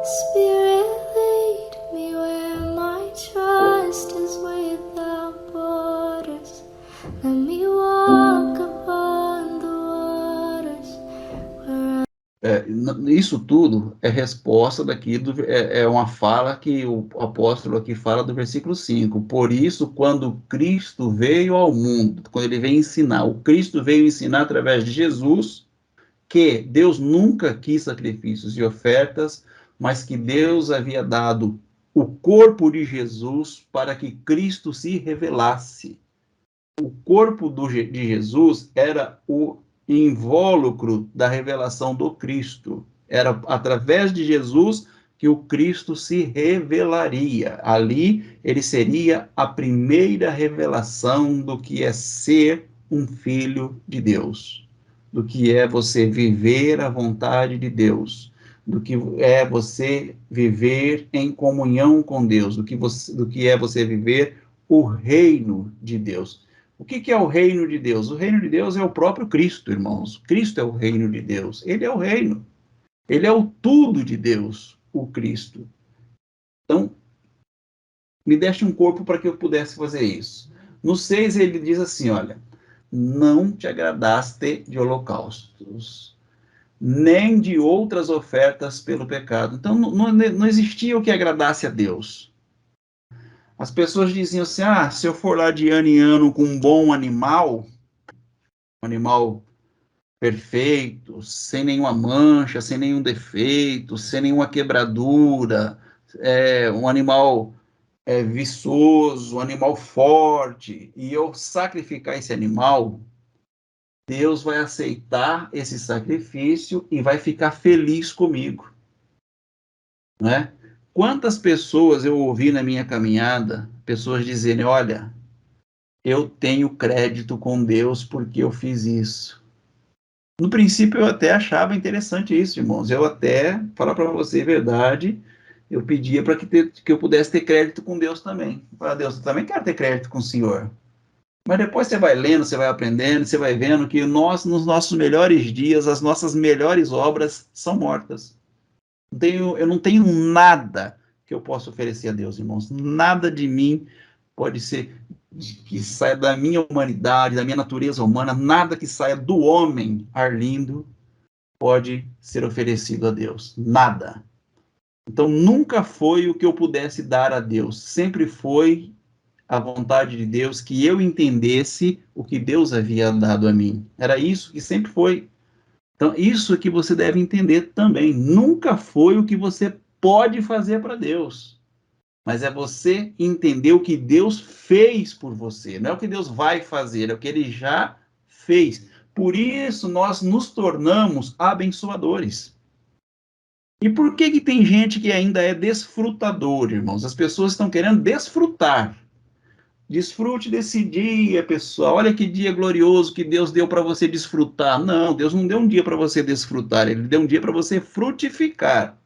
Spirit, lead me where my trust is without borders. Let me walk upon the waters. Isso tudo é resposta daqui, é uma fala que o apóstolo aqui fala do versículo 5. Por isso, quando Cristo veio ao mundo, quando ele veio ensinar, o Cristo veio ensinar através de Jesus, que Deus nunca quis sacrifícios e ofertas, mas que Deus havia dado o corpo de Jesus para que Cristo se revelasse. O corpo de Jesus era o invólucro da revelação do Cristo. Era através de Jesus que o Cristo se revelaria. Ali ele seria a primeira revelação do que é ser um filho de Deus, do que é você viver a vontade de Deus, do que é você viver em comunhão com Deus, do que é você viver o reino de Deus. O que é o reino de Deus? O reino de Deus é o próprio Cristo, irmãos. Cristo é o reino de Deus. Ele é o reino. Ele é o tudo de Deus, o Cristo. Então, me deste um corpo para que eu pudesse fazer isso. No 6 ele diz assim, olha, não te agradaste de holocaustos, nem de outras ofertas pelo pecado. Então, não existia o que agradasse a Deus. As pessoas diziam assim, se eu for lá de ano em ano com um bom animal, um animal perfeito, sem nenhuma mancha, sem nenhum defeito, sem nenhuma quebradura, um animal viçoso, um animal forte, e eu sacrificar esse animal, Deus vai aceitar esse sacrifício e vai ficar feliz comigo, né? Quantas pessoas eu ouvi na minha caminhada, pessoas dizerem, olha, eu tenho crédito com Deus porque eu fiz isso. No princípio, eu até achava interessante isso, irmãos. Eu até, falar para você a verdade, eu pedia para que eu pudesse ter crédito com Deus também. Para Deus, eu também quero ter crédito com o Senhor. Mas depois você vai lendo, você vai aprendendo, você vai vendo que nós, nos nossos melhores dias, as nossas melhores obras são mortas. Eu não tenho nada que eu possa oferecer a Deus, irmãos. Nada de mim pode ser que saia da minha humanidade, da minha natureza humana, nada que saia do homem, Arlindo, pode ser oferecido a Deus. Nada. Então, nunca foi o que eu pudesse dar a Deus. Sempre foi a vontade de Deus que eu entendesse o que Deus havia dado a mim. Era isso que sempre foi. Então, isso que você deve entender também. Nunca foi o que você pode fazer para Deus. Mas é você entender o que Deus fez por você. Não é o que Deus vai fazer, é o que Ele já fez. Por isso, nós nos tornamos abençoadores. E por que tem gente que ainda é desfrutador, irmãos? As pessoas estão querendo desfrutar. Desfrute desse dia, pessoal. Olha que dia glorioso que Deus deu para você desfrutar. Não, Deus não deu um dia para você desfrutar, Ele deu um dia para você frutificar.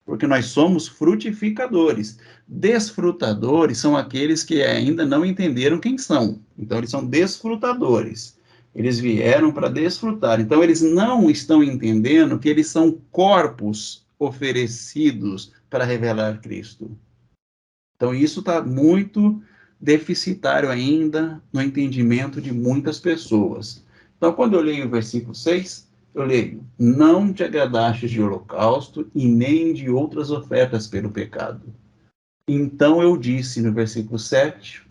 Porque nós somos frutificadores. Desfrutadores são aqueles que ainda não entenderam quem são. Então, eles são desfrutadores. Eles vieram para desfrutar. Então, eles não estão entendendo que eles são corpos oferecidos para revelar Cristo. Então, isso está muito deficitário ainda no entendimento de muitas pessoas. Então, quando eu leio o versículo 6, eu leio, não te agradaste de holocausto e nem de outras ofertas pelo pecado. Então eu disse no versículo 7,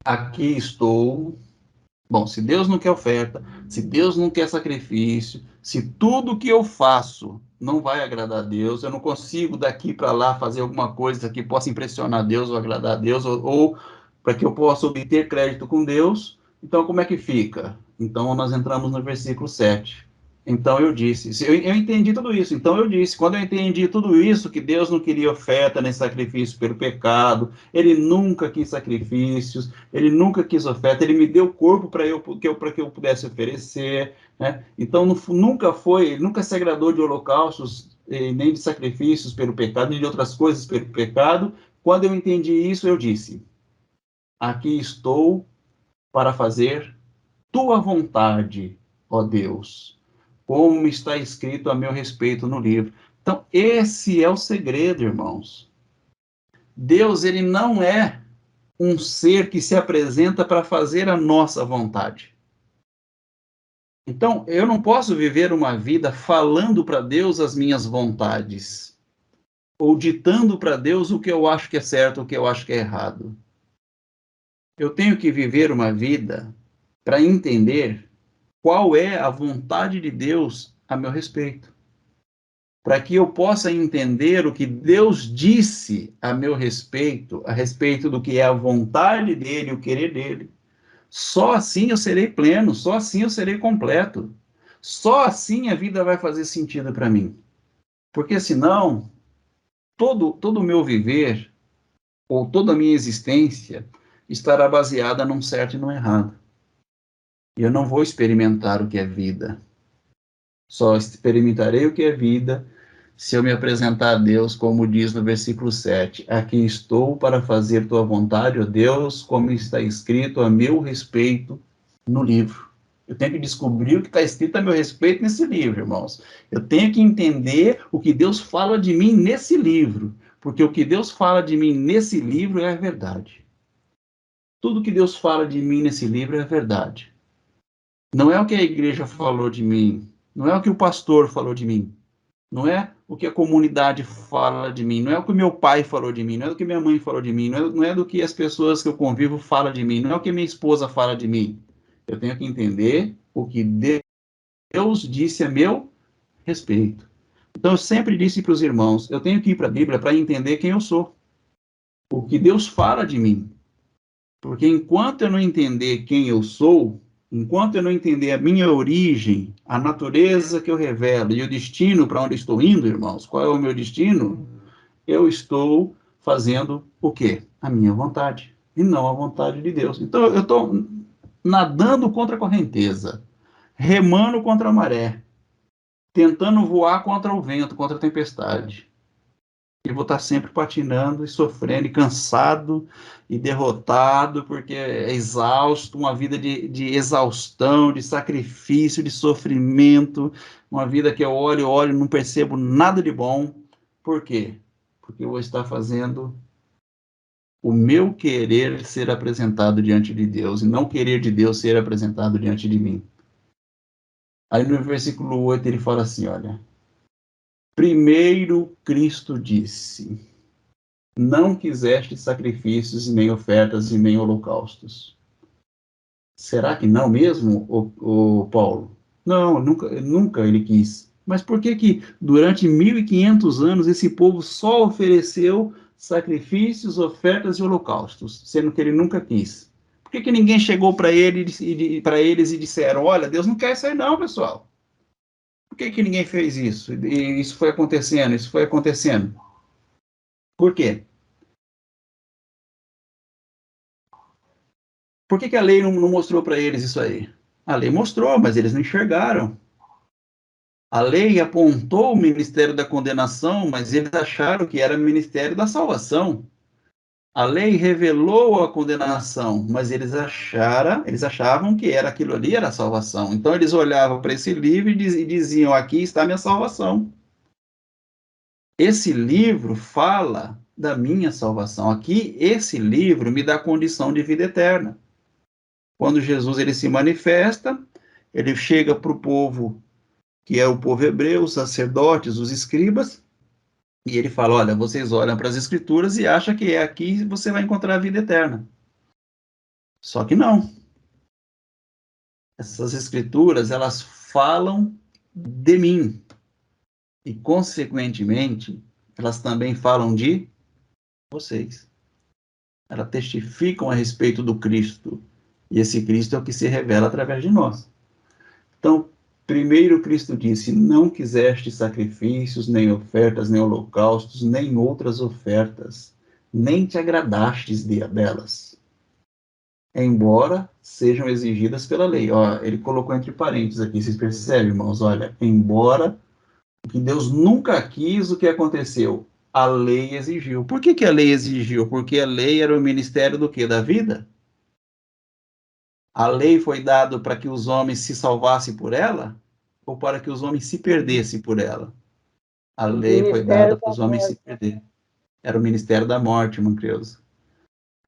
aqui estou. Bom, se Deus não quer oferta, se Deus não quer sacrifício, se tudo que eu faço não vai agradar a Deus, eu não consigo daqui para lá fazer alguma coisa que possa impressionar Deus ou agradar a Deus, ou para que eu possa obter crédito com Deus, então como é que fica? Então nós entramos no versículo 7. Então eu disse, eu entendi tudo isso, então eu disse, quando eu entendi tudo isso, que Deus não queria oferta nem sacrifício pelo pecado, Ele nunca quis sacrifícios, Ele nunca quis oferta, Ele me deu o corpo para que eu pudesse oferecer, né? Então nunca se agradou de holocaustos, nem de sacrifícios pelo pecado, nem de outras coisas pelo pecado. Quando eu entendi isso, eu disse, aqui estou para fazer tua vontade, ó Deus, como está escrito a meu respeito no livro. Então, esse é o segredo, irmãos. Deus, ele não é um ser que se apresenta para fazer a nossa vontade. Então, eu não posso viver uma vida falando para Deus as minhas vontades, ou ditando para Deus o que eu acho que é certo, o que eu acho que é errado. Eu tenho que viver uma vida para entender qual é a vontade de Deus a meu respeito, para que eu possa entender o que Deus disse a meu respeito, a respeito do que é a vontade dele, o querer dele. Só assim eu serei pleno, só assim eu serei completo. Só assim a vida vai fazer sentido para mim. Porque senão, todo o meu viver, ou toda a minha existência, estará baseada num certo e num errado. E eu não vou experimentar o que é vida. Só experimentarei o que é vida se eu me apresentar a Deus, como diz no versículo 7. Aqui estou para fazer tua vontade, ó Deus, como está escrito a meu respeito no livro. Eu tenho que descobrir o que está escrito a meu respeito nesse livro, irmãos. Eu tenho que entender o que Deus fala de mim nesse livro, porque o que Deus fala de mim nesse livro é a verdade. Tudo que Deus fala de mim nesse livro é a verdade. Não é o que a igreja falou de mim, não é o que o pastor falou de mim, não é o que a comunidade fala de mim, não é o que meu pai falou de mim, não é o que minha mãe falou de mim, não é do que as pessoas que eu convivo falam de mim, não é o que minha esposa fala de mim. Eu tenho que entender o que Deus disse a meu respeito. Então, eu sempre disse para os irmãos, eu tenho que ir para a Bíblia para entender quem eu sou, o que Deus fala de mim. Porque enquanto eu não entender quem eu sou, enquanto eu não entender a minha origem, a natureza que eu revelo e o destino para onde estou indo, irmãos, qual é o meu destino? Eu estou fazendo o quê? A minha vontade, e não a vontade de Deus. Então, eu estou nadando contra a correnteza, remando contra a maré, tentando voar contra o vento, contra a tempestade. E vou estar sempre patinando e sofrendo, e cansado e derrotado, porque é exausto, uma vida de exaustão, de sacrifício, de sofrimento, uma vida que eu olho, não percebo nada de bom. Por quê? Porque eu vou estar fazendo o meu querer ser apresentado diante de Deus, e não o querer de Deus ser apresentado diante de mim. Aí no versículo 8 ele fala assim, olha, primeiro Cristo disse, não quiseste sacrifícios, e nem ofertas, e nem holocaustos. Será que não mesmo, o Paulo? Não, nunca ele quis. Mas por que que durante 1.500 anos esse povo só ofereceu sacrifícios, ofertas e holocaustos, sendo que ele nunca quis? Por que que ninguém chegou para eles e disseram, olha, Deus não quer isso aí não, pessoal. Por que que ninguém fez isso? E isso foi acontecendo, isso foi acontecendo. Por quê? Por que que a lei não mostrou para eles isso aí? A lei mostrou, mas eles não enxergaram. A lei apontou o ministério da condenação, mas eles acharam que era o ministério da salvação. A lei revelou a condenação, mas eles achavam que era aquilo ali era a salvação. Então eles olhavam para esse livro e diziam: aqui está a minha salvação. Esse livro fala da minha salvação. Aqui, esse livro me dá condição de vida eterna. Quando Jesus ele se manifesta, ele chega para o povo, que é o povo hebreu, os sacerdotes, os escribas, e ele fala, olha, vocês olham para as escrituras e acham que é aqui que você vai encontrar a vida eterna. Só que não. Essas escrituras, elas falam de mim. E, consequentemente, elas também falam de vocês. Elas testificam a respeito do Cristo. E esse Cristo é o que se revela através de nós. Então, primeiro Cristo disse, não quiseste sacrifícios, nem ofertas, nem holocaustos, nem outras ofertas, nem te agradastes delas, embora sejam exigidas pela lei. Ó, ele colocou entre parênteses aqui, vocês percebem, irmãos? Olha, embora o que Deus nunca quis, o que aconteceu? A lei exigiu. Por que que a lei exigiu? Porque a lei era o ministério do quê? Da vida? A lei foi dada para que os homens se salvassem por ela? Ou para que os homens se perdessem por ela? A O lei foi ministério dada da para os homens se morte. perderem. Era o ministério da morte, irmão Creuza.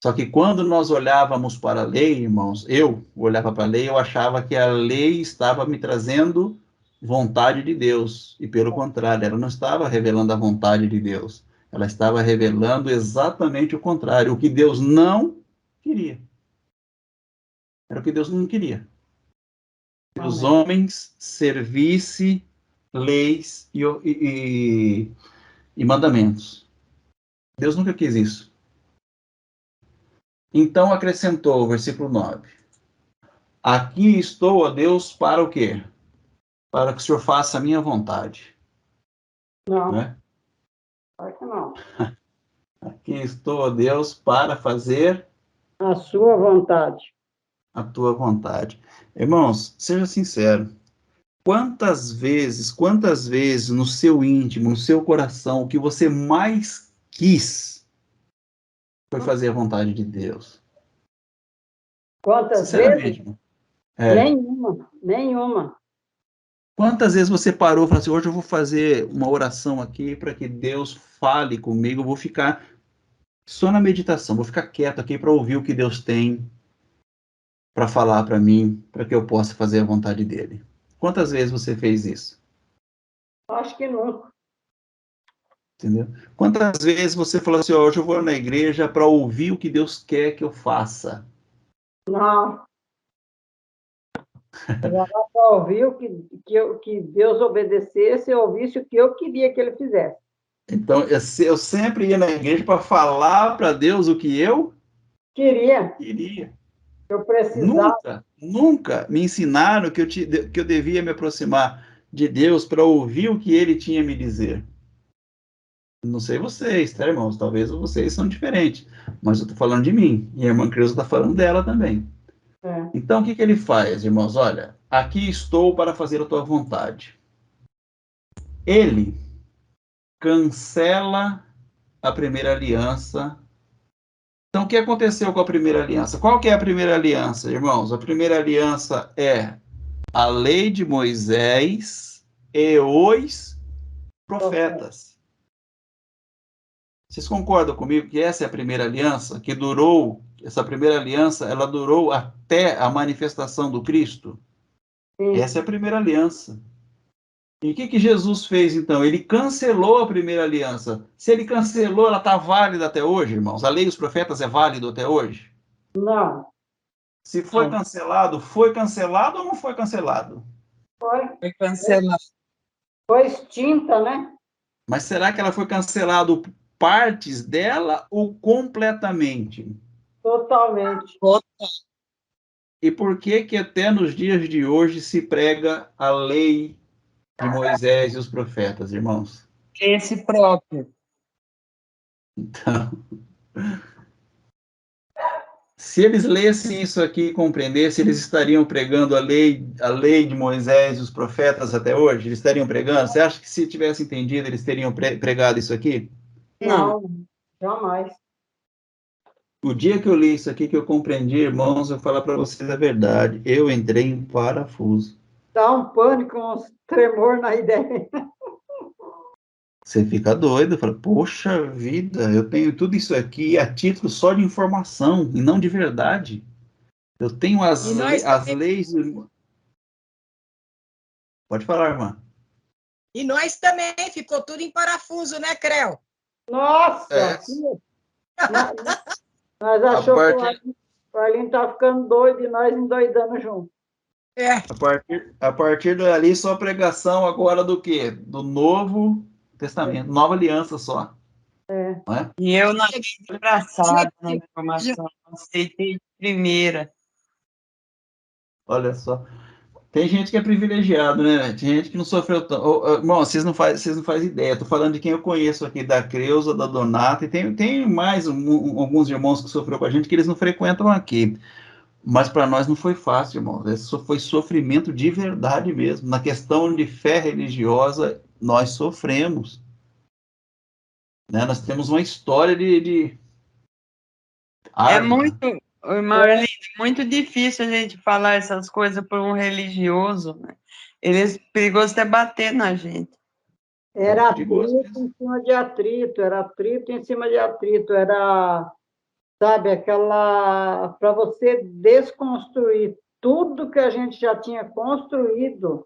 Só que quando nós olhávamos para a lei, irmãos, eu olhava para a lei, eu achava que a lei estava me trazendo vontade de Deus. E pelo contrário, ela não estava revelando a vontade de Deus. Ela estava revelando exatamente o contrário, o que Deus não queria. Era o que Deus não queria. Que os Amém. homens servissem leis e mandamentos. Deus nunca quis isso. Então acrescentou o versículo 9. Aqui estou, ó Deus, para o quê? Para que o Senhor faça a minha vontade. Não, Né? claro que não. Aqui estou, ó Deus, para fazer A sua vontade. a tua vontade. Irmãos, seja sincero. Quantas vezes no seu íntimo, no seu coração, o que você mais quis foi fazer a vontade de Deus? Quantas vezes? Sinceramente, irmão. É. Nenhuma, nenhuma. Quantas vezes você parou e falou assim, hoje eu vou fazer uma oração aqui para que Deus fale comigo, eu vou ficar só na meditação, vou ficar quieto aqui para ouvir o que Deus tem para falar para mim, para que eu possa fazer a vontade dele. Quantas vezes você fez isso? Acho que nunca. Entendeu? Quantas vezes você falou assim, hoje eu vou na igreja para ouvir o que Deus quer que eu faça? Não. Eu ia lá para ouvir que Deus obedecesse e ouvisse o que eu queria que ele fizesse. Então, eu sempre ia na igreja para falar para Deus o que eu Queria, queria. eu precisava. Nunca me ensinaram que eu devia me aproximar de Deus para ouvir o que ele tinha a me dizer. Não sei vocês, tá, irmãos? Talvez vocês são diferentes, mas eu estou falando de mim, e a irmã Creuza está falando dela também. É. Então, o que ele faz, irmãos? Olha, aqui estou para fazer a tua vontade. Ele cancela a primeira aliança. Então, o que aconteceu com a primeira aliança? Qual que é a primeira aliança, irmãos? A primeira aliança é a lei de Moisés e os profetas. Vocês concordam comigo que essa é a primeira aliança que durou, essa primeira aliança, ela durou até a manifestação do Cristo? Sim. Essa é a primeira aliança. E o que Jesus fez então? Ele cancelou a primeira aliança. Se ele cancelou, ela está válida até hoje, irmãos? A lei dos profetas é válido até hoje? Não. Se foi cancelado ou não foi cancelado? Foi cancelado. foi extinta, né? Mas será que ela foi cancelada partes dela ou completamente? Totalmente. E por que que até nos dias de hoje se prega a lei de Moisés e os profetas, irmãos? Esse próprio. Então, se eles lessem isso aqui e compreendessem, eles estariam pregando a lei de Moisés e os profetas até hoje? Eles estariam pregando? Você acha que se tivesse entendido, eles teriam pregado isso aqui? Não, jamais. O dia que eu li isso aqui, que eu compreendi, irmãos, eu vou falar para vocês a verdade. Eu entrei em parafuso. Dá um pânico, um tremor na ideia. Você fica doido, fala, poxa vida, eu tenho tudo isso aqui a título só de informação e não de verdade. Eu tenho as leis. Pode falar, irmã. E nós também, ficou tudo em parafuso, né, Creu? Nossa! É. Nós A achamos partir, que o Arlindo tá ficando doido e nós endoidando junto. É. a partir dali, só pregação agora do quê? Do Novo Testamento, Nova Aliança só. É. Não é? E eu não fiquei abraçada na informação, aceitei de primeira. Olha só. Tem gente que é privilegiado, né? Tem gente que não sofreu tanto. Irmão, vocês não fazem ideia. Estou falando de quem eu conheço aqui, da Creuza, da Donata, e tem mais alguns irmãos que sofreram com a gente que eles não frequentam aqui. Mas para nós não foi fácil, irmão. Isso foi sofrimento de verdade mesmo. Na questão de fé religiosa, nós sofremos. Né? Nós temos uma história de É árdua. muito, Marlene, muito difícil a gente falar essas coisas para um religioso, né? Eles perigoso até bater na gente. Era perigoso atrito mesmo. em cima de atrito, era atrito em cima de atrito, era, sabe, aquela, para você desconstruir tudo que a gente já tinha construído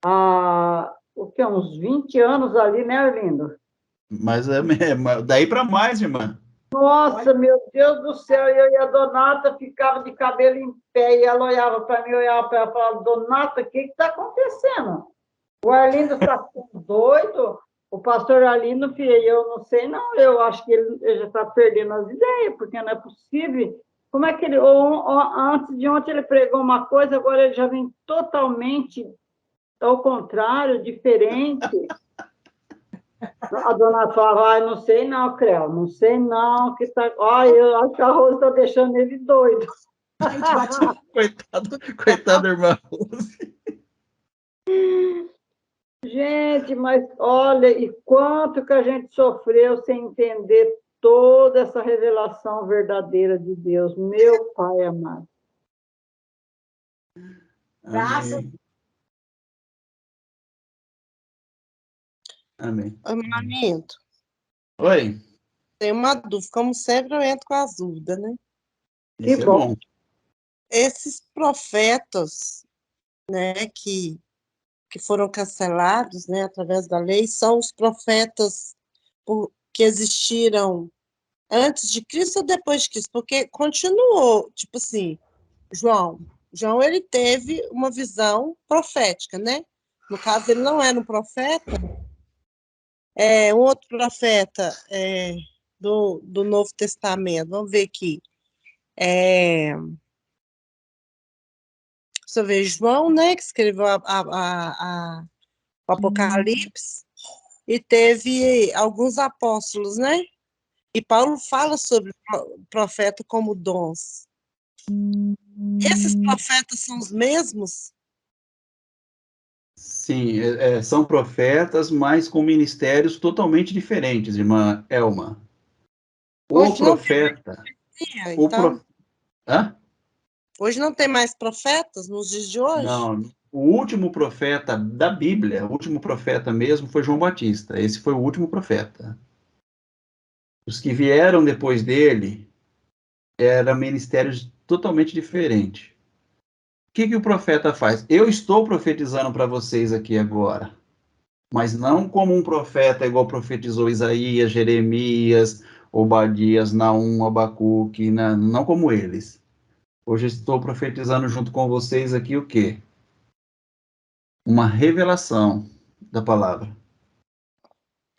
há, o que, uns 20 anos ali, né, Arlindo? Mas daí para mais, irmã. Nossa, meu Deus do céu, eu e a Donata ficava de cabelo em pé, e ela olhava para mim, eu olhava para ela e falava, Donata, o que está acontecendo? O Arlindo está ficando doido? O pastor Arlindo, filho, eu não sei, não, eu acho que ele já está perdendo as ideias, porque não é possível. Como é que ele, antes de ontem ele pregou uma coisa, agora ele já vem totalmente ao contrário, diferente. A dona falava, ai, não sei não, Creu, não sei não, que tá. Ai, eu acho que a Rosa está deixando ele doido. Coitado, irmã Rose. Gente, mas olha, e quanto que a gente sofreu sem entender toda essa revelação verdadeira de Deus, meu Pai amado. Amém. Amém. Amamento. Oi, Tem uma dúvida, como sempre eu entro com as dúvidas, né? isso é bom. bom. Esses profetas, né, que foram cancelados, né, através da lei, são os profetas que existiram antes de Cristo ou depois de Cristo? Porque continuou, tipo assim, João, ele teve uma visão profética, né? No caso, ele não era um profeta, um outro profeta do Novo Testamento, vamos ver aqui. Você vê João, né, que escreveu o Apocalipse, e teve alguns apóstolos, né? E Paulo fala sobre o profeta como dons. Esses profetas são os mesmos? Sim, são profetas, mas com ministérios totalmente diferentes, irmã Elma. O Hoje não profeta, tem, o então. pro... Hã? Hoje não tem mais profetas nos dias de hoje? Não, o último profeta da Bíblia, o último profeta mesmo foi João Batista. Esse foi o último profeta. Os que vieram depois dele eram ministérios totalmente diferentes. O que o profeta faz? Eu estou profetizando para vocês aqui agora, mas não como um profeta igual profetizou Isaías, Jeremias, Obadias, Naum, Abacuque, não como eles. Hoje estou profetizando junto com vocês aqui o quê? Uma revelação da palavra.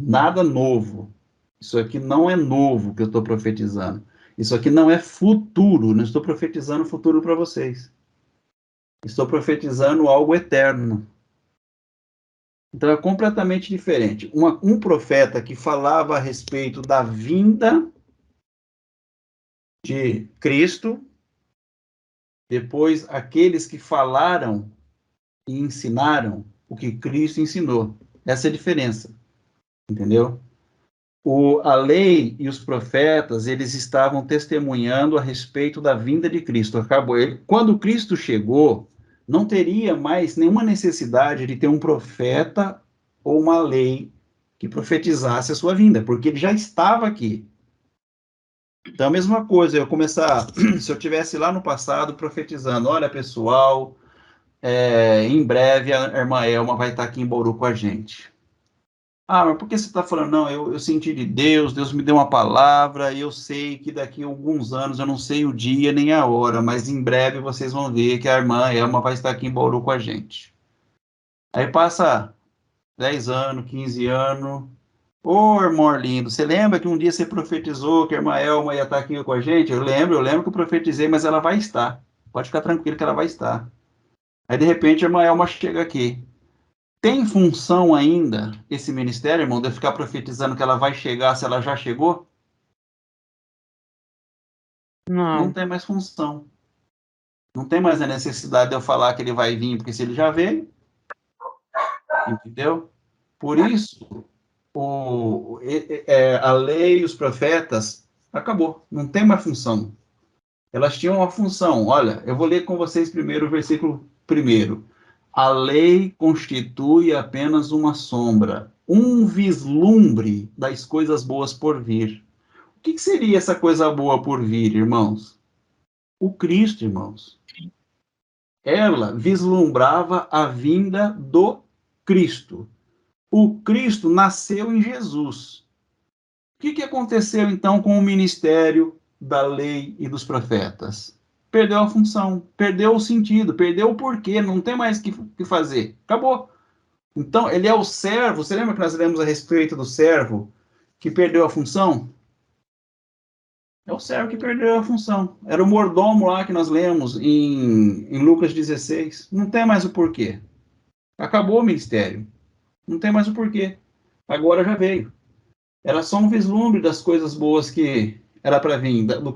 Nada novo. Isso aqui não é novo que eu estou profetizando. Isso aqui não é futuro. Não estou profetizando futuro para vocês. Estou profetizando algo eterno. Então é completamente diferente. Um profeta que falava a respeito da vinda de Cristo, depois aqueles que falaram e ensinaram o que Cristo ensinou. Essa é a diferença. Entendeu? A lei e os profetas, eles estavam testemunhando a respeito da vinda de Cristo. Quando Cristo chegou, não teria mais nenhuma necessidade de ter um profeta ou uma lei que profetizasse a sua vinda, porque ele já estava aqui. Então, a mesma coisa, se eu tivesse lá no passado profetizando, olha, pessoal, em breve a irmã Elma vai estar aqui em Bauru com a gente. Ah, mas por que você está falando? Não, eu senti de Deus, Deus me deu uma palavra, e eu sei que daqui a alguns anos, eu não sei o dia nem a hora, mas em breve vocês vão ver que a irmã Elma vai estar aqui em Bauru com a gente. Aí passa 10 anos, 15 anos. Ô, irmão Arlindo, você lembra que um dia você profetizou que a irmã Elma ia estar aqui com a gente? Eu lembro que eu profetizei, mas ela vai estar. Pode ficar tranquilo que ela vai estar. Aí, de repente, a irmã Elma chega aqui. Tem função ainda esse ministério, irmão, de eu ficar profetizando que ela vai chegar se ela já chegou? Não Não. tem mais função. Não tem mais a necessidade de eu falar que ele vai vir, porque se ele já veio, entendeu? Por isso, a lei e os profetas acabou, não tem mais função. Elas tinham uma função. Olha, eu vou ler com vocês primeiro o versículo 1. A lei constitui apenas uma sombra. um vislumbre das coisas boas por vir. O que seria essa coisa boa por vir, irmãos? O Cristo, irmãos. Ela vislumbrava a vinda do Cristo. O Cristo nasceu em Jesus. O que aconteceu, então, com o ministério da lei e dos profetas? Perdeu a função, perdeu o sentido, perdeu o porquê, não tem mais o que fazer. Acabou. Então, ele é o servo. Você lembra que nós lemos a respeito do servo que perdeu a função? É o servo que perdeu a função. Era o mordomo lá que nós lemos em Lucas 16. Não tem mais o porquê. Acabou o ministério. Não tem mais o porquê. Agora já veio. Era só um vislumbre das coisas boas que era para vir, do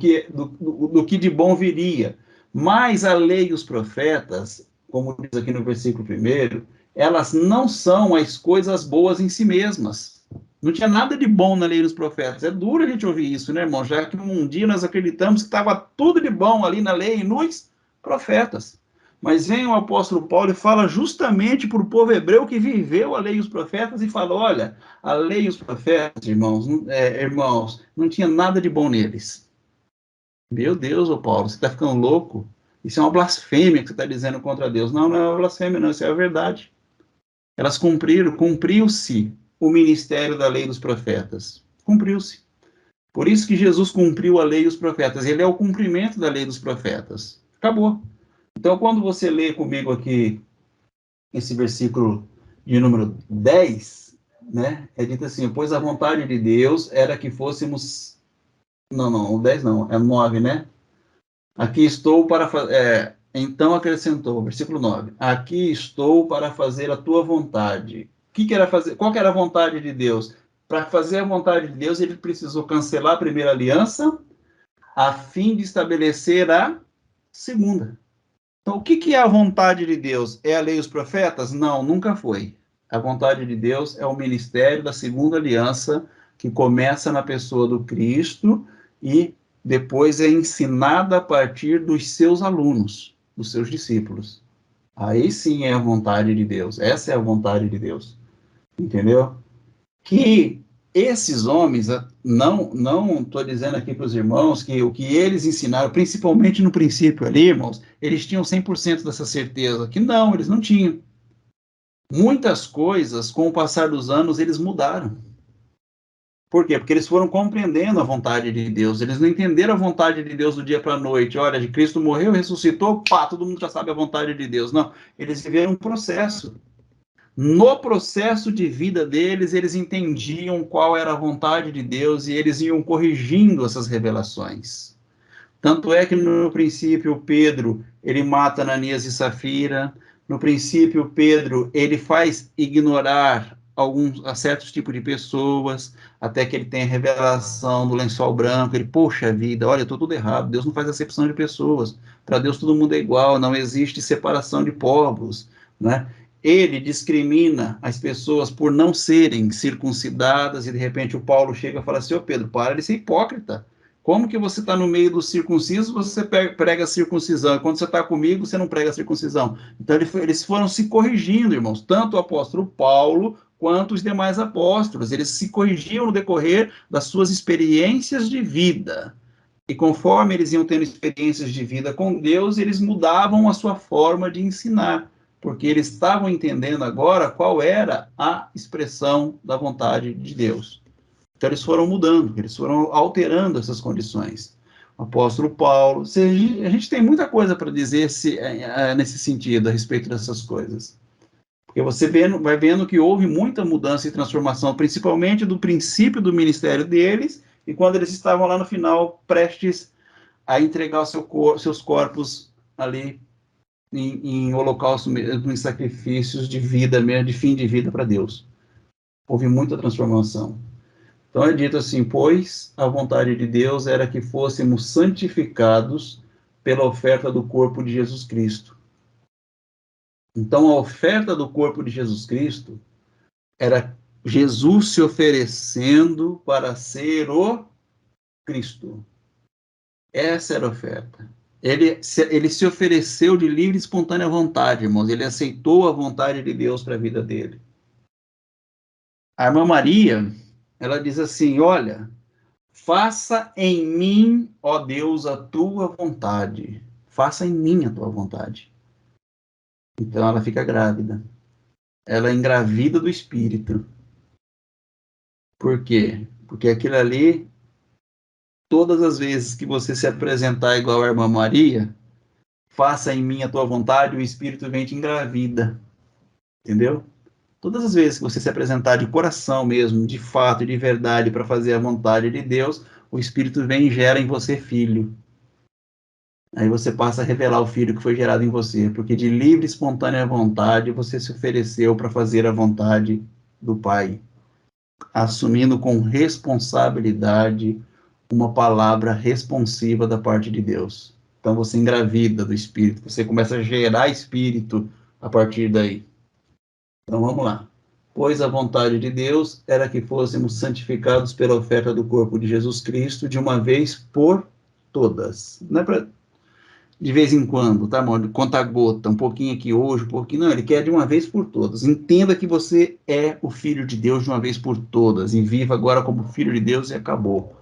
que de bom viria. Mas a lei e os profetas, como diz aqui no versículo 1, elas não são as coisas boas em si mesmas. Não tinha nada de bom na lei e nos profetas. É duro a gente ouvir isso, né, irmão? Já que um dia nós acreditamos que estava tudo de bom ali na lei e nos profetas. Mas vem o apóstolo Paulo e fala justamente para o povo hebreu que viveu a lei e os profetas e fala, olha, a lei e os profetas, irmãos, não tinha nada de bom neles. Meu Deus, ô Paulo, você está ficando louco? Isso é uma blasfêmia que você está dizendo contra Deus. Não, não é uma blasfêmia, não, isso é a verdade. Elas cumpriu-se o ministério da lei dos profetas. Cumpriu-se. Por isso que Jesus cumpriu a lei e os profetas. Ele é o cumprimento da lei dos profetas. Acabou. Então, quando você lê comigo aqui esse versículo de número 10, né, é dito assim, pois a vontade de Deus era que fôssemos... Não, o 10 não, é 9, né? Aqui estou para fazer... Então acrescentou, versículo 9, aqui estou para fazer a tua vontade. Qual que era a vontade de Deus? Para fazer a vontade de Deus, ele precisou cancelar a primeira aliança, a fim de estabelecer a segunda. Então, o que é a vontade de Deus? É a lei e os profetas? Não, nunca foi. A vontade de Deus é o ministério da segunda aliança, que começa na pessoa do Cristo e depois é ensinada a partir dos seus alunos, dos seus discípulos. Aí sim é a vontade de Deus. Essa é a vontade de Deus. Entendeu? Que esses homens, não estou dizendo aqui para os irmãos que o que eles ensinaram, principalmente no princípio ali, irmãos, eles tinham 100% dessa certeza, que não, eles não tinham. Muitas coisas, com o passar dos anos, eles mudaram. Por quê? Porque eles foram compreendendo a vontade de Deus, eles não entenderam a vontade de Deus do dia para a noite. Olha, de Cristo morreu, ressuscitou, pá, todo mundo já sabe a vontade de Deus. Não, eles viveram um processo. No processo de vida deles, eles entendiam qual era a vontade de Deus e eles iam corrigindo essas revelações. Tanto é que no princípio Pedro, ele mata Ananias e Safira. No princípio Pedro, ele faz ignorar a certos tipos de pessoas, até que ele tem a revelação do lençol branco. Ele, poxa vida, olha, estou tudo errado. Deus não faz acepção de pessoas. Para Deus todo mundo é igual, não existe separação de povos, né? Ele discrimina as pessoas por não serem circuncidadas, e de repente o Paulo chega e fala assim, ô Pedro, para de ser hipócrita. Como que você está no meio dos circuncisos, você prega a circuncisão, e quando você está comigo, você não prega a circuncisão? Então eles foram se corrigindo, irmãos, tanto o apóstolo Paulo, quanto os demais apóstolos, eles se corrigiam no decorrer das suas experiências de vida. E conforme eles iam tendo experiências de vida com Deus, eles mudavam a sua forma de ensinar, porque eles estavam entendendo agora qual era a expressão da vontade de Deus. Então eles foram mudando, eles foram alterando essas condições. O apóstolo Paulo, a gente tem muita coisa para dizer nesse sentido, a respeito dessas coisas. Porque você vai vendo que houve muita mudança e transformação, principalmente do princípio do ministério deles, e quando eles estavam lá no final, prestes a entregar seus corpos ali em holocausto, em sacrifícios de vida mesmo, de fim de vida para Deus. Houve muita transformação. Então é dito assim, pois a vontade de Deus era que fôssemos santificados pela oferta do corpo de Jesus Cristo. Então a oferta do corpo de Jesus Cristo era Jesus se oferecendo para ser o Cristo. Essa era a oferta. Ele se ofereceu de livre e espontânea vontade, irmãos. Ele aceitou a vontade de Deus para a vida dele. A irmã Maria, ela diz assim, olha, faça em mim, ó Deus, a tua vontade. Faça em mim a tua vontade. Então ela fica grávida. Ela é engravida do Espírito. Por quê? Porque aquilo ali, todas as vezes que você se apresentar igual a irmã Maria, faça em mim a tua vontade, o Espírito vem te engravida. Entendeu? Todas as vezes que você se apresentar de coração mesmo, de fato e de verdade para fazer a vontade de Deus, o Espírito vem e gera em você filho. Aí você passa a revelar o filho que foi gerado em você, porque de livre e espontânea vontade você se ofereceu para fazer a vontade do Pai, assumindo com responsabilidade uma palavra responsiva da parte de Deus. Então você engravida do Espírito, você começa a gerar Espírito a partir daí. Então vamos lá. Pois a vontade de Deus era que fôssemos santificados pela oferta do corpo de Jesus Cristo de uma vez por todas. Não é para de vez em quando, tá, amor? Conta gota, um pouquinho aqui hoje, um pouquinho. Não, ele quer de uma vez por todas. Entenda que você é o filho de Deus de uma vez por todas. E viva agora como filho de Deus e acabou.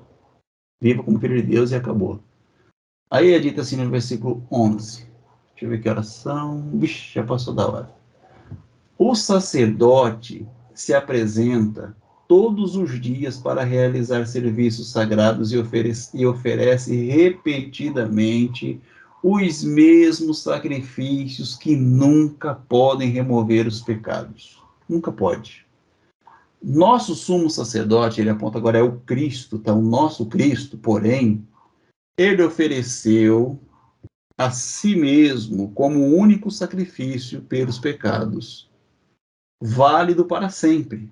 Viva como filho de Deus e acabou. Aí é dito assim no versículo 11. Deixa eu ver que horas são. Vixe, já passou da hora. O sacerdote se apresenta todos os dias para realizar serviços sagrados e oferece repetidamente os mesmos sacrifícios que nunca podem remover os pecados. Nunca pode. Nosso sumo sacerdote, ele aponta agora, é o Cristo, tá? O nosso Cristo, porém, ele ofereceu a si mesmo como único sacrifício pelos pecados, válido para sempre.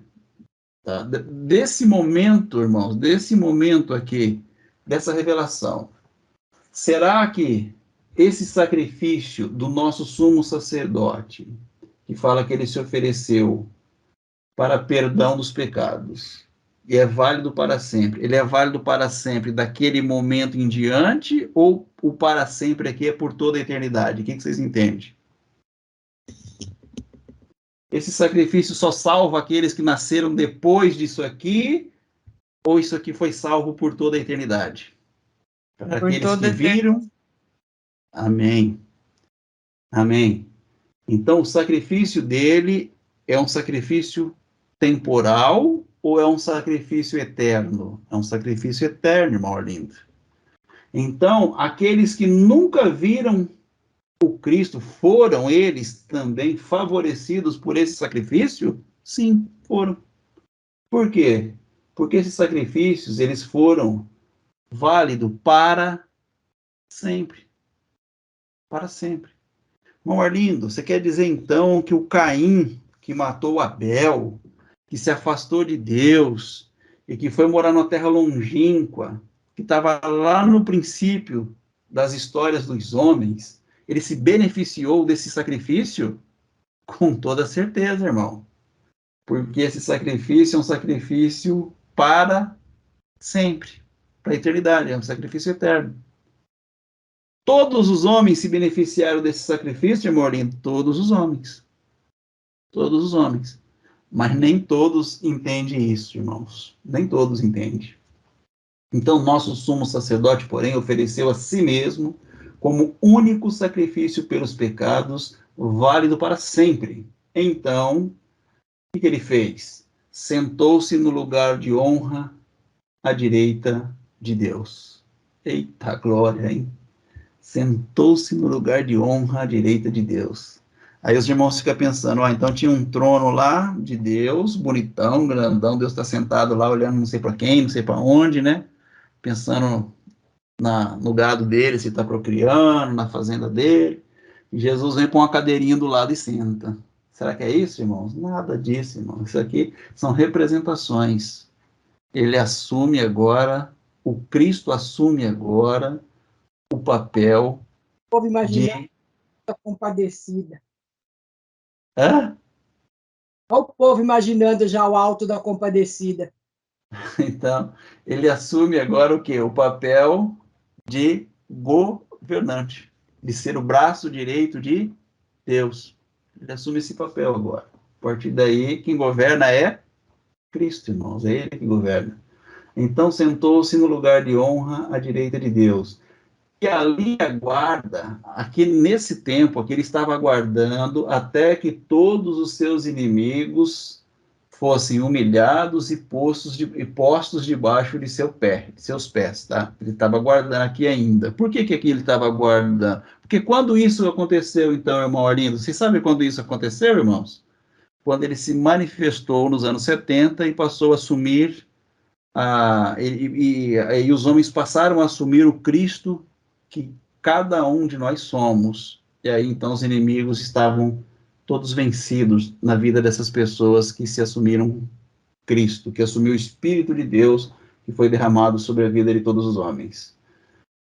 Tá? Desse momento, irmãos, desse momento aqui, dessa revelação, será que esse sacrifício do nosso sumo sacerdote, que fala que ele se ofereceu para perdão dos pecados, e é válido para sempre, ele é válido para sempre daquele momento em diante, ou o para sempre aqui é por toda a eternidade? O que vocês entendem? Esse sacrifício só salva aqueles que nasceram depois disso aqui, ou isso aqui foi salvo por toda a eternidade? Para aqueles que viram. Amém. Amém. Então, o sacrifício dele é um sacrifício temporal ou é um sacrifício eterno? É um sacrifício eterno, irmão Arlindo. Então, aqueles que nunca viram o Cristo, foram eles também favorecidos por esse sacrifício? Sim, foram. Por quê? Porque esses sacrifícios, eles foram válidos para sempre. Para sempre. Irmão Arlindo, você quer dizer então que o Caim, que matou Abel, que se afastou de Deus e que foi morar numa terra longínqua, que estava lá no princípio das histórias dos homens, ele se beneficiou desse sacrifício? Com toda certeza, irmão. Porque esse sacrifício é um sacrifício para sempre, para a eternidade, é um sacrifício eterno. Todos os homens se beneficiaram desse sacrifício, irmão Arlindo? Todos os homens. Todos os homens. Mas nem todos entendem isso, irmãos. Nem todos entendem. Então, nosso sumo sacerdote, porém, ofereceu a si mesmo como único sacrifício pelos pecados, válido para sempre. Então, o que ele fez? Sentou-se no lugar de honra à direita de Deus. Eita glória, hein? Sentou-se no lugar de honra à direita de Deus. Aí os irmãos ficam pensando, então tinha um trono lá de Deus, bonitão, grandão, Deus está sentado lá olhando não sei para quem, não sei para onde, né? Pensando no gado dele, se está procriando, na fazenda dele. E Jesus vem com uma cadeirinha do lado e senta. Será que é isso, irmãos? Nada disso, irmãos. Isso aqui são representações. Ele assume agora, o Cristo assume agora o papel O povo imaginando a compadecida. Hã? Olha o povo imaginando já o alto da compadecida. Então, ele assume agora o quê? O papel de governante, de ser o braço direito de Deus. Ele assume esse papel agora. A partir daí, quem governa é Cristo, irmãos, é ele que governa. Então sentou-se no lugar de honra à direita de Deus. E ali aguarda, aqui nesse tempo, aqui ele estava aguardando até que todos os seus inimigos fossem humilhados e postos debaixo de seus pés, tá? Ele estava aguardando aqui ainda. Por que aqui ele estava aguardando? Porque quando isso aconteceu, então, irmão Arlindo, vocês sabem quando isso aconteceu, irmãos? Quando ele se manifestou nos anos 70 e passou a assumir, e os homens passaram a assumir o Cristo que cada um de nós somos. E aí, então, os inimigos estavam todos vencidos na vida dessas pessoas que se assumiram Cristo, que assumiu o Espírito de Deus que foi derramado sobre a vida de todos os homens.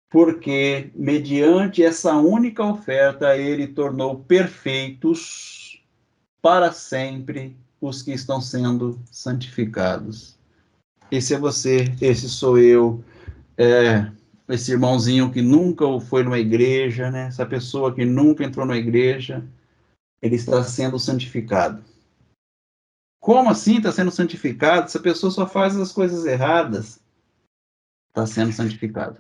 Porque, mediante essa única oferta, ele tornou perfeitos para sempre os que estão sendo santificados. Esse é você, esse sou eu, esse irmãozinho que nunca foi numa igreja, né? Essa pessoa que nunca entrou numa igreja, ele está sendo santificado. Como assim está sendo santificado? Essa pessoa só faz as coisas erradas. Está sendo santificado.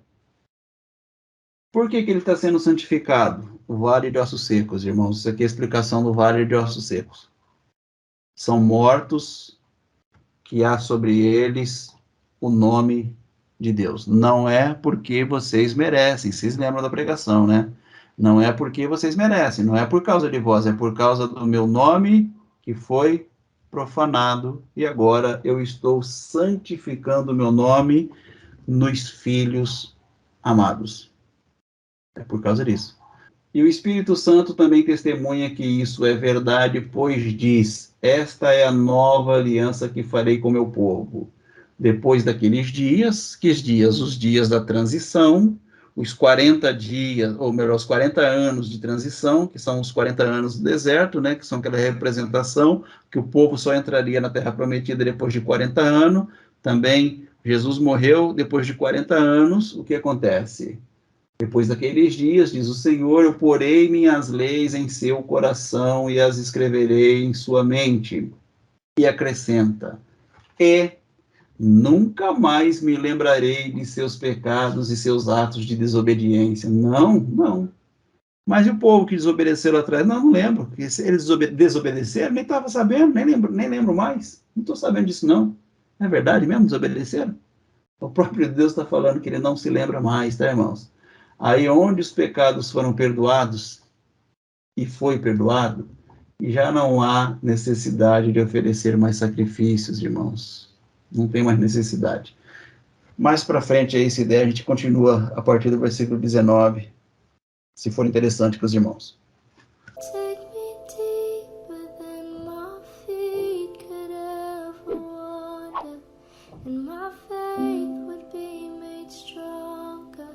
Por que ele está sendo santificado? O vale de ossos secos, irmãos. Isso aqui é a explicação do vale de ossos secos. São mortos que há sobre eles o nome de Deus. Não é porque vocês merecem. Vocês lembram da pregação, né? Não é porque vocês merecem. Não é por causa de vós. É por causa do meu nome que foi profanado. E agora eu estou santificando o meu nome nos filhos amados. É por causa disso. E o Espírito Santo também testemunha que isso é verdade, pois diz: esta é a nova aliança que farei com meu povo. Depois daqueles dias, que dias? Os dias da transição, os 40 dias, ou melhor, os 40 anos de transição, que são os 40 anos do deserto, né, que são aquela representação que o povo só entraria na Terra Prometida depois de 40 anos. Também Jesus morreu depois de 40 anos. O que acontece? Depois daqueles dias, diz o Senhor, eu porei minhas leis em seu coração e as escreverei em sua mente. E acrescenta: e nunca mais me lembrarei de seus pecados e seus atos de desobediência. Não, não. Mas e o povo que desobedeceu lá atrás? Não, não lembro. Eles desobedeceram, nem estava sabendo, nem lembro mais. Não estou sabendo disso, não. É verdade mesmo, desobedeceram? O próprio Deus está falando que ele não se lembra mais, tá, irmãos? Aí onde os pecados foram perdoados, e foi perdoado, e já não há necessidade de oferecer mais sacrifícios, irmãos. Não tem mais necessidade. Mais para frente, aí, essa ideia, a gente continua a partir do versículo 19, se for interessante para os irmãos. Take me deeper than my feet could ever wander, and my faith would be made stronger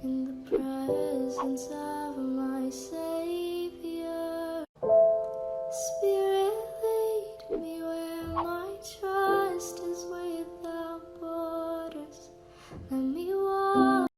in the presence of my Savior. Spirit